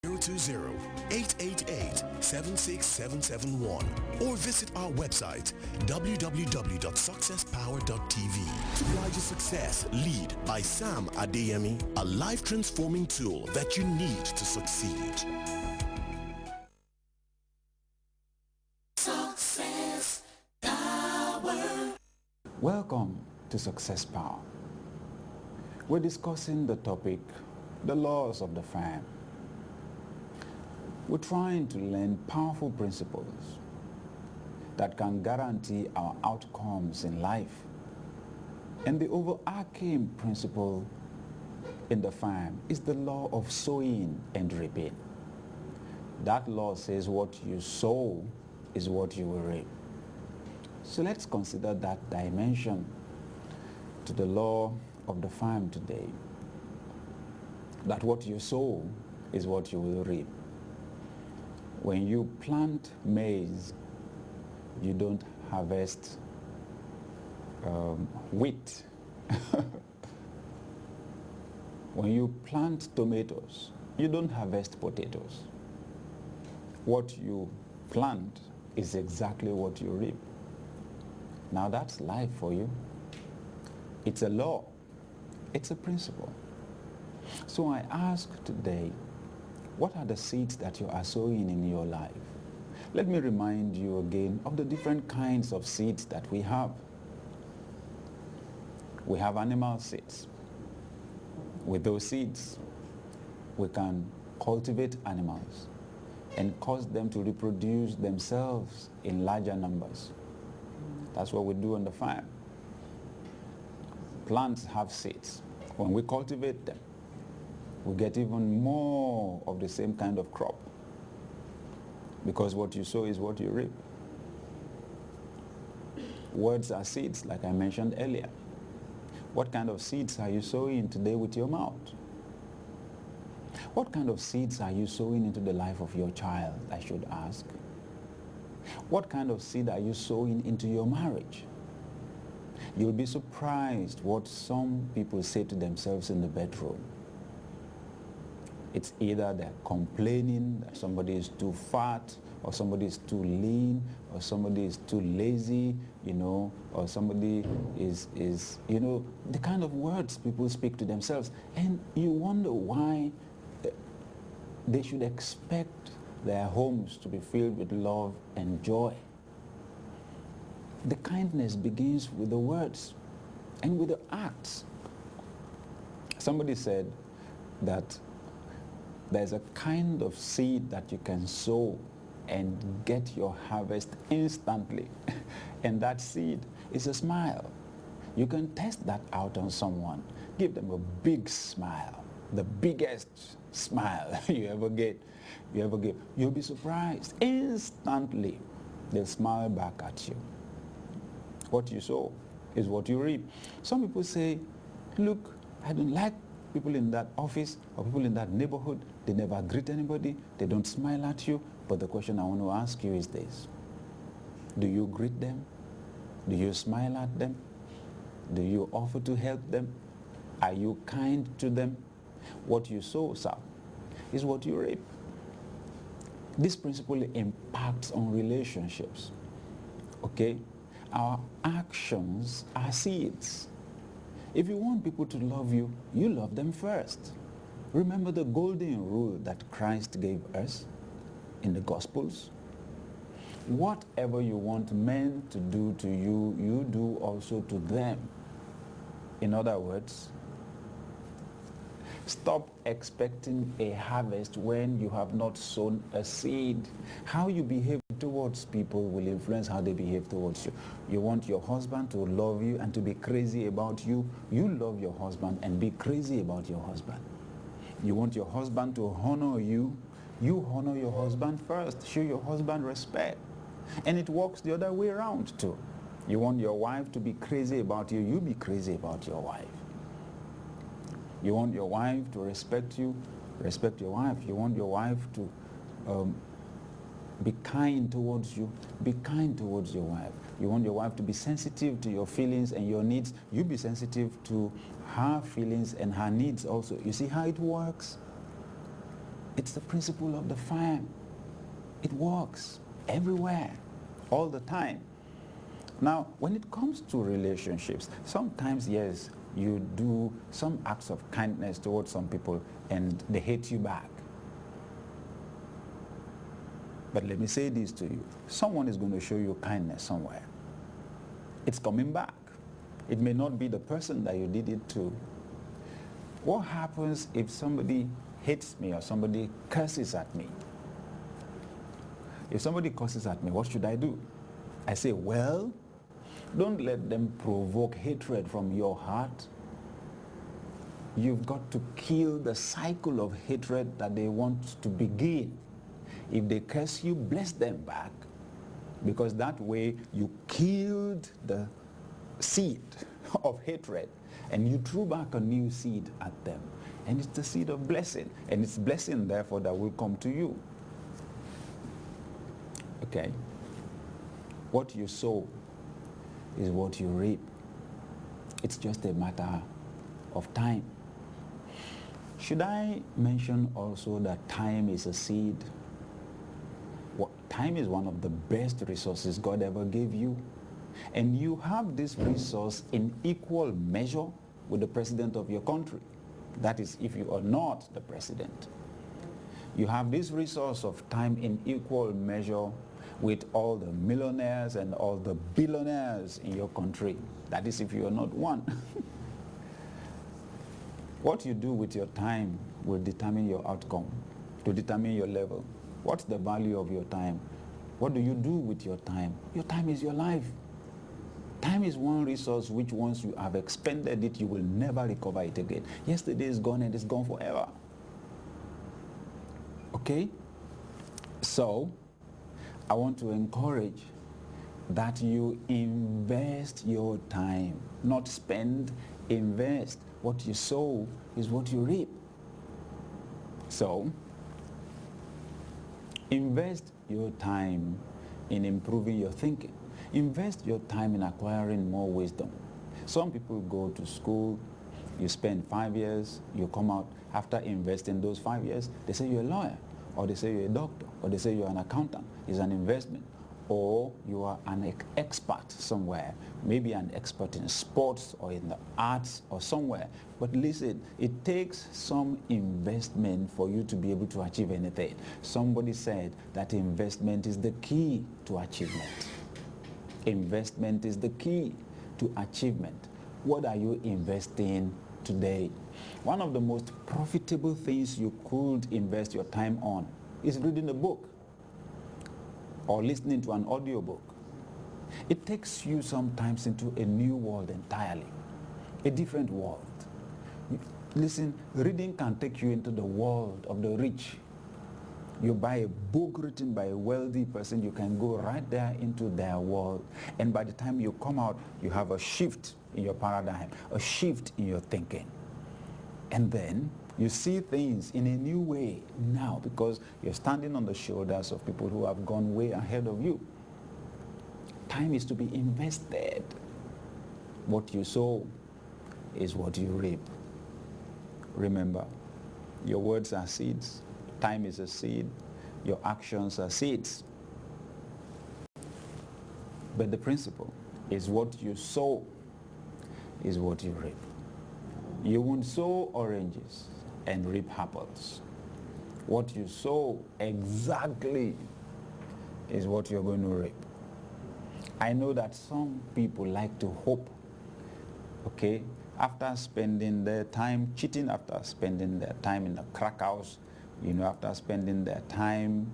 020-888-76771 or visit our website www.successpower.tv. To guide your success, lead by Sam Adeyemi, a life-transforming tool that you need to succeed. Success Power. Welcome to Success Power. We're discussing the topic, the laws of the farm. We're trying to learn powerful principles that can guarantee our outcomes in life. And the overarching principle in the farm is the law of sowing and reaping. That law says what you sow is what you will reap. So let's consider that dimension to the law of the farm today. That what you sow is what you will reap. When you plant maize, you don't harvest wheat. When you plant tomatoes, you don't harvest potatoes. What you plant is exactly what you reap. Now that's life for you. It's a law. It's a principle. So I ask today, what are the seeds that you are sowing in your life? Let me remind you again of the different kinds of seeds that we have. We have animal seeds. With those seeds, we can cultivate animals and cause them to reproduce themselves in larger numbers. That's what we do on the farm. Plants have seeds. When we cultivate them, we get even more of the same kind of crop, because what you sow is what you reap. Words are seeds, like I mentioned earlier. What kind of seeds are you sowing today with your mouth? What kind of seeds are you sowing into the life of your child, I should ask? What kind of seed are you sowing into your marriage? You'll be surprised what some people say to themselves in the bedroom. It's either they're complaining that somebody is too fat, or somebody is too lean, or somebody is too lazy, or somebody is the kind of words people speak to themselves. And you wonder why they should expect their homes to be filled with love and joy. The kindness begins with the words and with the acts. Somebody said that there's a kind of seed that you can sow and get your harvest instantly. And that seed is a smile. You can test that out on someone. Give them a big smile, the biggest smile you ever get. You'll be surprised. Instantly, they'll smile back at you. What you sow is what you reap. Some people say, look, I don't like people in that office or people in that neighborhood. They never greet anybody. They don't smile at you. But the question I want to ask you is this. Do you greet them? Do you smile at them? Do you offer to help them? Are you kind to them? What you sow, sir, is what you reap. This principle impacts on relationships. Okay? Our actions are seeds. If you want people to love you, you love them first. Remember the golden rule that Christ gave us in the Gospels? Whatever you want men to do to you, you do also to them. In other words, stop expecting a harvest when you have not sown a seed. How you behave towards people will influence how they behave towards you. You want your husband to love you and to be crazy about you. You love your husband and be crazy about your husband. You want your husband to honor you. You honor your husband first. Show your husband respect. And it works the other way around too. You want your wife to be crazy about you. You be crazy about your wife. You want your wife to respect you. Respect your wife. You want your wife to be kind towards you. Be kind towards your wife. You want your wife to be sensitive to your feelings and your needs. You be sensitive to her feelings and her needs also. You see how it works? It's the principle of the farm. It works everywhere, all the time. Now, when it comes to relationships, sometimes, yes, you do some acts of kindness towards some people and they hate you back. But let me say this to you. Someone is going to show you kindness somewhere. It's coming back. It may not be the person that you did it to. What happens if somebody hates me or somebody curses at me? If somebody curses at me, what should I do? I say, well, don't let them provoke hatred from your heart. You've got to kill the cycle of hatred that they want to begin. If they curse you, bless them back, because that way you killed the seed of hatred and you threw back a new seed at them. And it's the seed of blessing. And it's blessing, therefore, that will come to you. Okay? What you sow is what you reap. It's just a matter of time. Should I mention also that time is a seed? Time is one of the best resources God ever gave you. And you have this resource in equal measure with the president of your country. That is, if you are not the president. You have this resource of time in equal measure with all the millionaires and all the billionaires in your country. That is, if you are not one. What you do with your time will determine your outcome, to determine your level. What's the value of your time? What do you do with your time? Your time is your life. Time is one resource which once you have expended it, you will never recover it again. Yesterday is gone and it's gone forever. Okay? So, I want to encourage that you invest your time, not spend, invest. What you sow is what you reap. So, invest your time in improving your thinking. Invest your time in acquiring more wisdom. Some people go to school, you spend 5 years, you come out, after investing those 5 years, they say you're a lawyer, or they say you're a doctor, or they say you're an accountant. It's an investment. Or you are an expert somewhere, maybe an expert in sports or in the arts or somewhere. But listen, it takes some investment for you to be able to achieve anything. Somebody said that investment is the key to achievement. Investment is the key to achievement. What are you investing today? One of the most profitable things you could invest your time on is reading a book or listening to an audiobook. It takes you sometimes into a new world entirely, a different world. Listen, reading can take you into the world of the rich. You buy a book written by a wealthy person, you can go right there into their world. And by the time you come out, you have a shift in your paradigm, a shift in your thinking. And then you see things in a new way now because you're standing on the shoulders of people who have gone way ahead of you. Time is to be invested. What you sow is what you reap. Remember, your words are seeds. Time is a seed. Your actions are seeds. But the principle is what you sow is what you reap. You won't sow oranges and reap apples. What you sow exactly is what you're going to reap. I know that some people like to hope, okay, after spending their time cheating, after spending their time in the crack house, after spending their time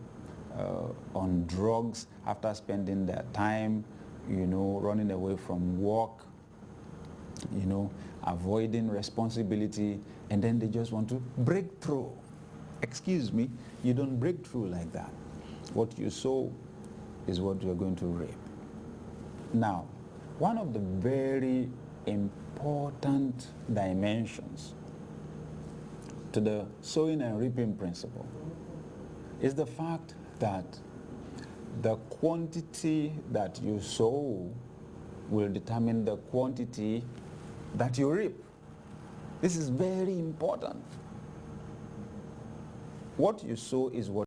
on drugs, after spending their time, running away from work, avoiding responsibility, and then they just want to break through. Excuse me, you don't break through like that. What you sow is what you're going to reap. Now, one of the very important dimensions to the sowing and reaping principle is the fact that the quantity that you sow will determine the quantity that you reap. This is very important. What you sow is what